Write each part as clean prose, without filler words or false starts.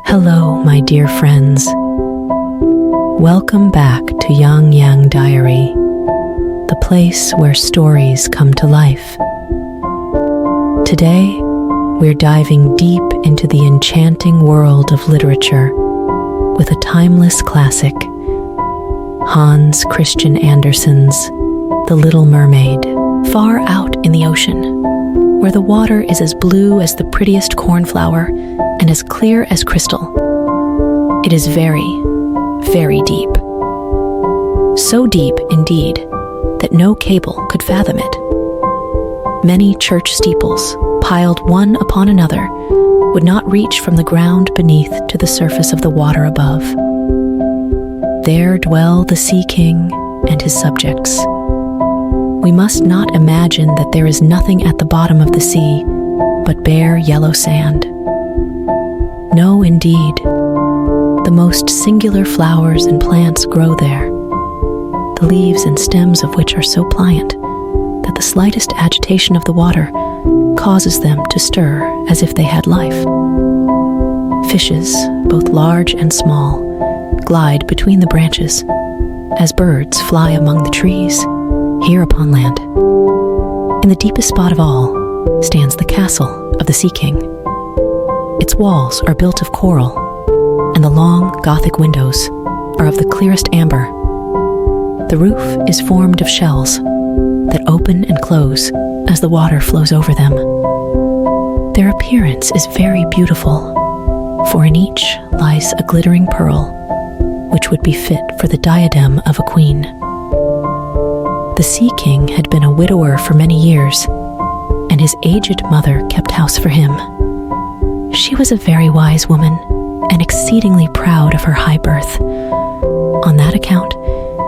Hello, my dear friends. Welcome back to Yang Yang Diary, the place where stories come to life. Today, we're diving deep into the enchanting world of literature with a timeless classic, Hans Christian Andersen's The Little Mermaid. Far out in the ocean, where the water is as blue as the prettiest cornflower and as clear as crystal, it is very, very deep. So deep, indeed, that no cable could fathom it. Many church steeples, piled one upon another, would not reach from the ground beneath to the surface of the water above. There dwell the Sea King and his subjects. We must not imagine that there is nothing at the bottom of the sea but bare yellow sand. No, indeed. The most singular flowers and plants grow there, the leaves and stems of which are so pliant that the slightest agitation of the water causes them to stir as if they had life. Fishes, both large and small, glide between the branches, as birds fly among the trees, here upon land. In the deepest spot of all stands the castle of the Sea King. Its walls are built of coral, and the long Gothic windows are of the clearest amber. The roof is formed of shells that open and close as the water flows over them. Their appearance is very beautiful, for in each lies a glittering pearl, which would be fit for the diadem of a queen. The Sea King had been a widower for many years, and his aged mother kept house for him. She was a very wise woman, and exceedingly proud of her high birth. On that account,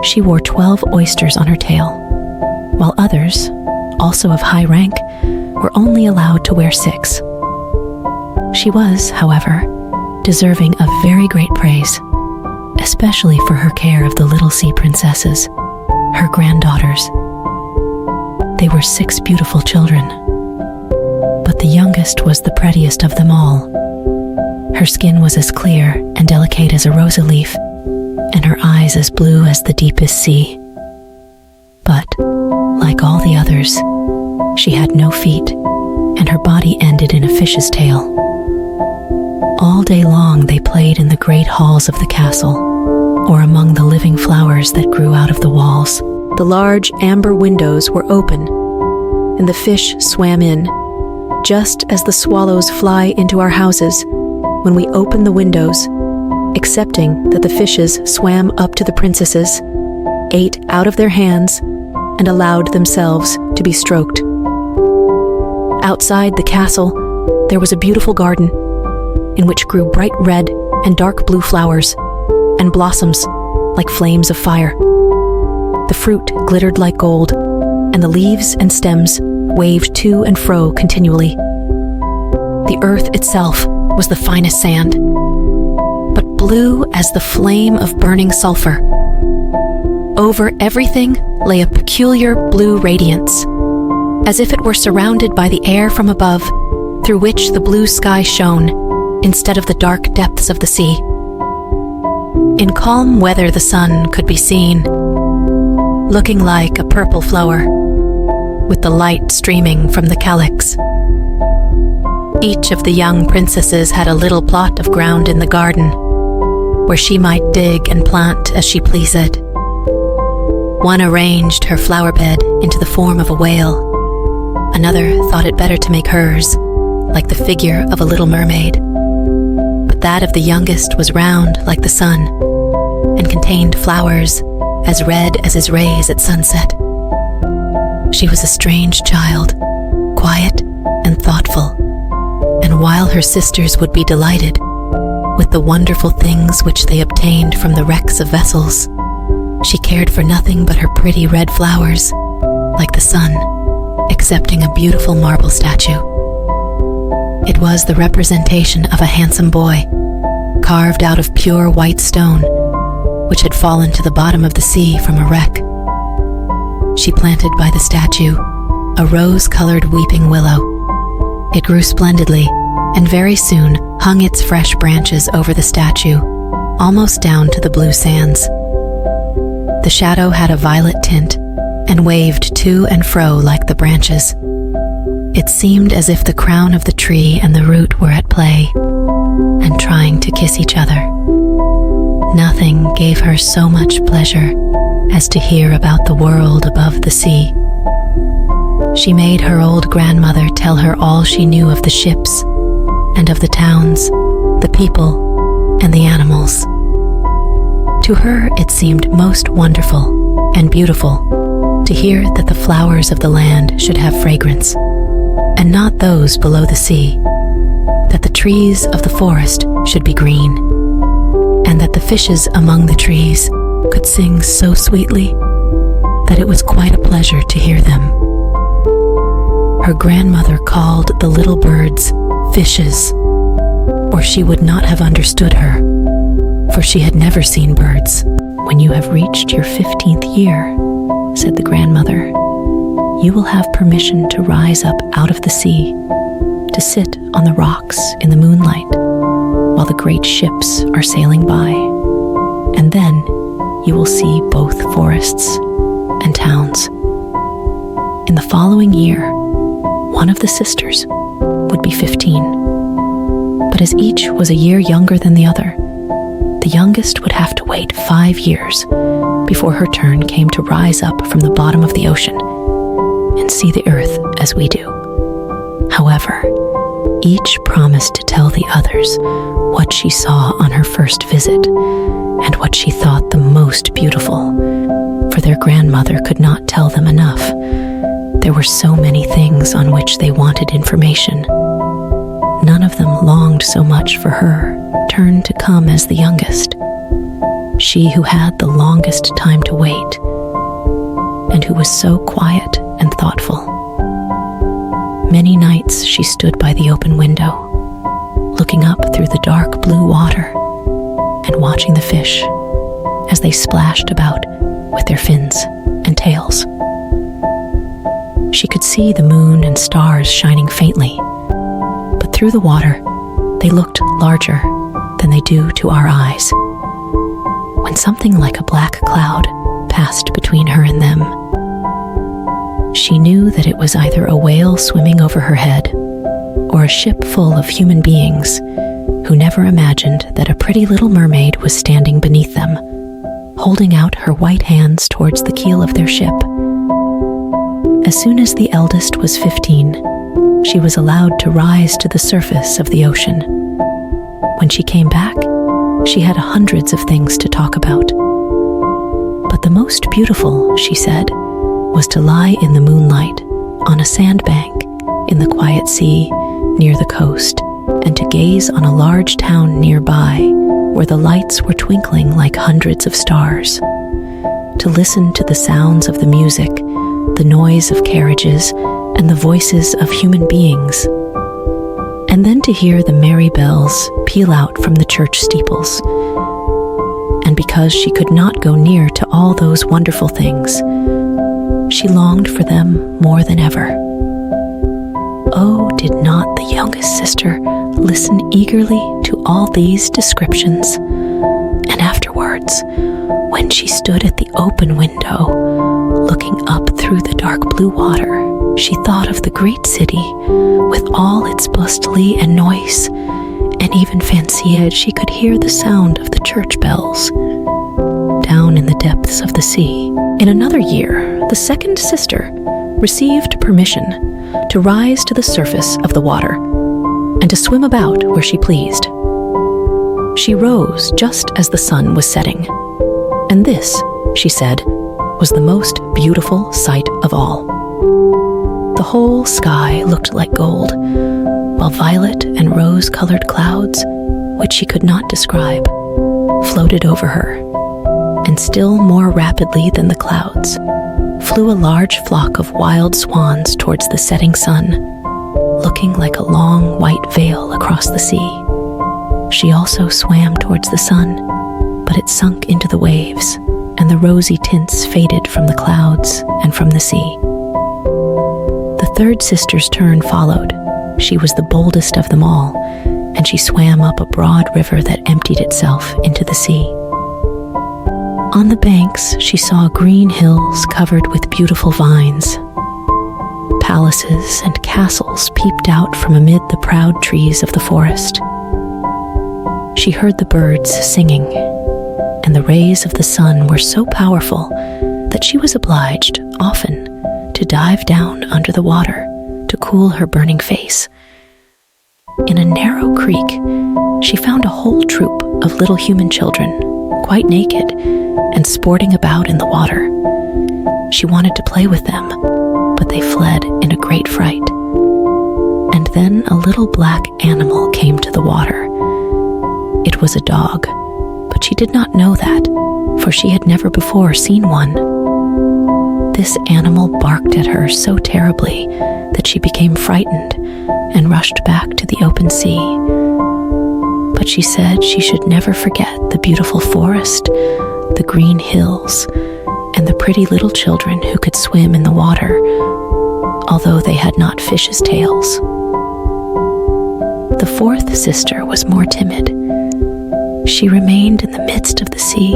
she wore 12 oysters on her tail, while others, also of high rank, were only allowed to wear 6. She was, however, deserving of very great praise, especially for her care of the little sea princesses, her granddaughters. They were 6 beautiful children, but the youngest was the prettiest of them all. Her skin was as clear and delicate as a rosa leaf, and her eyes as blue as the deepest sea. But, like all the others, she had no feet, and her body ended in a fish's tail. All day long they played in the great halls of the castle, or among the living flowers that grew out of the walls. The large amber windows were open, and the fish swam in, just as the swallows fly into our houses when we open the windows, excepting that the fishes swam up to the princesses, ate out of their hands, and allowed themselves to be stroked. Outside the castle, there was a beautiful garden, in which grew bright red and dark blue flowers, and blossoms like flames of fire. The fruit glittered like gold, and the leaves and stems waved to and fro continually. The earth itself was the finest sand, but blue as the flame of burning sulfur. Over everything lay a peculiar blue radiance, as if it were surrounded by the air from above, through which the blue sky shone, instead of the dark depths of the sea. In calm weather the sun could be seen, looking like a purple flower, with the light streaming from the calyx. Each of the young princesses had a little plot of ground in the garden, where she might dig and plant as she pleased. One arranged her flower bed into the form of a whale. Another thought it better to make hers, like the figure of a little mermaid. But that of the youngest was round like the sun, and contained flowers as red as his rays at sunset. She was a strange child, quiet and thoughtful, and while her sisters would be delighted with the wonderful things which they obtained from the wrecks of vessels, she cared for nothing but her pretty red flowers, like the sun, excepting a beautiful marble statue. It was the representation of a handsome boy, carved out of pure white stone, which had fallen to the bottom of the sea from a wreck. She planted by the statue a rose-colored weeping willow. It grew splendidly, and very soon hung its fresh branches over the statue, almost down to the blue sands. The shadow had a violet tint and waved to and fro like the branches. It seemed as if the crown of the tree and the root were at play and trying to kiss each other. Nothing gave her so much pleasure as to hear about the world above the sea. She made her old grandmother tell her all she knew of the ships and of the towns, the people, and the animals. To her, it seemed most wonderful and beautiful to hear that the flowers of the land should have fragrance, and not those below the sea, that the trees of the forest should be green, and that the fishes among the trees could sing so sweetly that it was quite a pleasure to hear them. Her grandmother called the little birds fishes, or she would not have understood her, for she had never seen birds. "When you have reached your 15th year," said the grandmother, "you will have permission to rise up out of the sea, to sit on the rocks in the moonlight while the great ships are sailing by, and then you will see both forests and towns." In the following year, one of the sisters would be 15, but as each was a year younger than the other, the youngest would have to wait 5 years before her turn came to rise up from the bottom of the ocean and see the earth as we do. However, each promised to tell the others what she saw on her first visit and what she thought the most beautiful, for their grandmother could not tell them enough. There were so many things on which they wanted information. None of them longed so much for her turn to come as the youngest, she who had the longest time to wait, and who was so quiet and thoughtful. Many nights she stood by the open window, looking up through the dark blue water and watching the fish as they splashed about with their fins and tails. She could see the moon and stars shining faintly, but through the water they looked larger than they do to our eyes. When something like a black cloud passed between her and them, she knew that it was either a whale swimming over her head or a ship full of human beings who never imagined that a pretty little mermaid was standing beneath them, holding out her white hands towards the keel of their ship. As soon as the eldest was 15, she was allowed to rise to the surface of the ocean. When she came back, she had hundreds of things to talk about. But the most beautiful, she said, was to lie in the moonlight on a sandbank in the quiet sea near the coast, and to gaze on a large town nearby where the lights were twinkling like hundreds of stars, to listen to the sounds of the music, the noise of carriages, and the voices of human beings, and then to hear the merry bells peal out from the church steeples. And because she could not go near to all those wonderful things, she longed for them more than ever. Oh, did not the youngest sister listen eagerly to all these descriptions? And afterwards, when she stood at the open window, looking up through the dark blue water, she thought of the great city with all its bustling and noise, and even fancied she could hear the sound of the church bells down in the depths of the sea. In another year, the second sister received permission to rise to the surface of the water and to swim about where she pleased. She rose just as the sun was setting, and this, she said, was the most beautiful sight of all. The whole sky looked like gold, while violet and rose-colored clouds, which she could not describe, floated over her, and still more rapidly than the clouds flew a large flock of wild swans towards the setting sun, looking like a long white veil across the sea. She also swam towards the sun, but it sunk into the waves, and the rosy tints faded from the clouds and from the sea. The third sister's turn followed, She was the boldest of them all, and she swam up a broad river that emptied itself into the sea. On the banks, she saw green hills covered with beautiful vines. Palaces and castles peeped out from amid the proud trees of the forest. She heard the birds singing, and the rays of the sun were so powerful that she was obliged, often, to dive down under the water to cool her burning face. In a narrow creek, she found a whole troop of little human children, quite naked, and sporting about in the water. She wanted to play with them, but they fled in a great fright. And then a little black animal came to the water. It was a dog, but she did not know that, for she had never before seen one. This animal barked at her so terribly that she became frightened and rushed back to the open sea. But she said she should never forget the beautiful forest, the green hills, and the pretty little children who could swim in the water, although they had not fishes' tails. The fourth sister was more timid. She remained in the midst of the sea,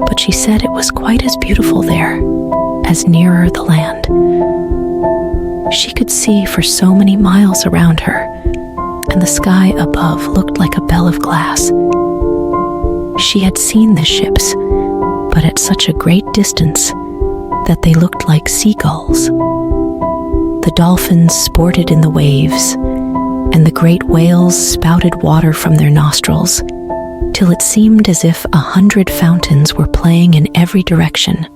but she said it was quite as beautiful there as nearer the land. She could see for so many miles around her, and the sky above looked like a bell of glass. She had seen the ships, but at such a great distance that they looked like seagulls. The dolphins sported in the waves, and the great whales spouted water from their nostrils, till it seemed as if 100 fountains were playing in every direction.